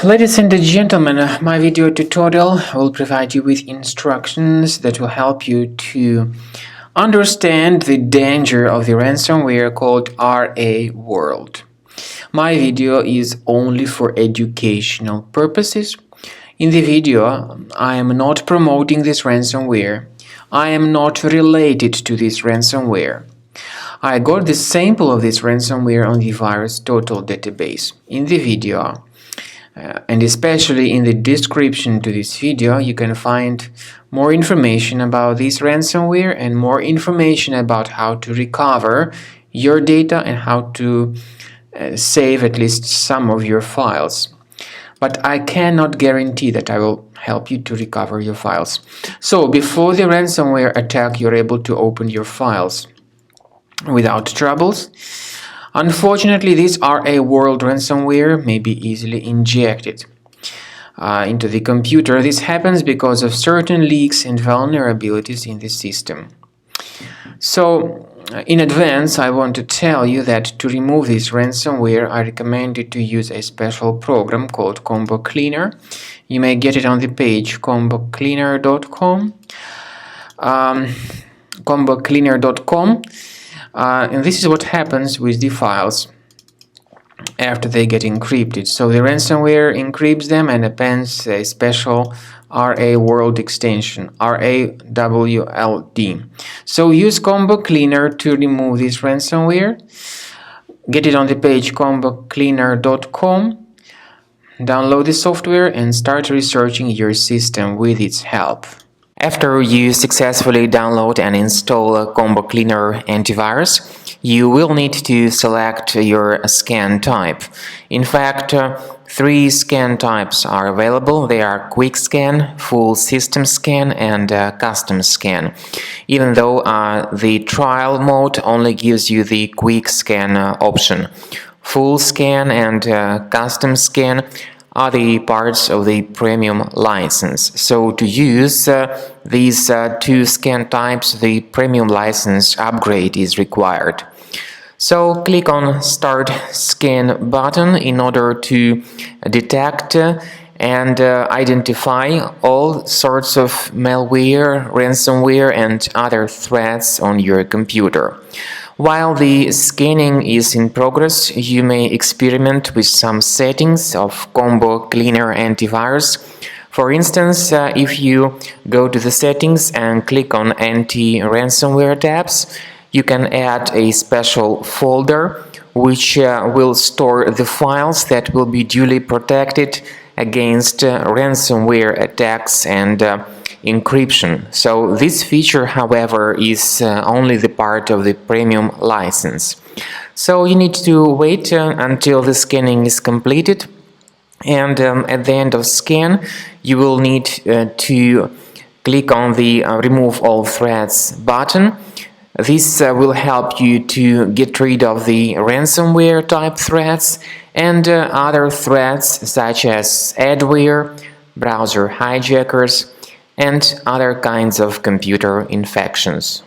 Ladies and gentlemen, my video tutorial will provide you with instructions that will help you to understand the danger of the ransomware called RAWLD. My video is only for educational purposes. In the video, I am not promoting this ransomware. I am not related to this ransomware. I got the sample of this ransomware on the VirusTotal database. In the video, and especially in the description to this video, you can find more information about this ransomware and more information about how to recover your data and how to save at least some of your files. But I cannot guarantee that I will help you to recover your files. So before the ransomware attack, you're able to open your files without troubles. Unfortunately, this RAWLD ransomware may be easily injected into the computer. This happens because of certain leaks and vulnerabilities in the system. So, in advance, I want to tell you that to remove this ransomware, I recommend you to use a special program called Combo Cleaner. You may get it on the page combocleaner.com. combocleaner.com. And this is what happens with the files after they get encrypted. So the ransomware encrypts them and appends a special RAWLD extension, RAWLD. So use Combo Cleaner to remove this ransomware. Get it on the page combocleaner.com. Download the software and start researching your system with its help. After you successfully download and install Combo Cleaner Antivirus, you will need to select your scan type. In fact, 3 scan types are available. They are Quick Scan, Full System Scan, and Custom Scan. Even though the trial mode only gives you the Quick Scan option. Full Scan and Custom Scan are the parts of the premium license. So to use these 2 scan types, the premium license upgrade is required. So click on Start Scan button in order to detect and identify all sorts of malware, ransomware, and other threats on your computer. While the scanning is in progress, you may experiment with some settings of Combo Cleaner Antivirus. For instance, if you go to the settings and click on Anti-Ransomware tabs, you can add a special folder which will store the files that will be duly protected against ransomware attacks and encryption. So this feature, however, is only the part of the premium license. So you need to wait until the scanning is completed, and at the end of scan you will need to click on the Remove All Threats button. This will help you to get rid of the ransomware type threats and other threats such as adware, browser hijackers, and other kinds of computer infections.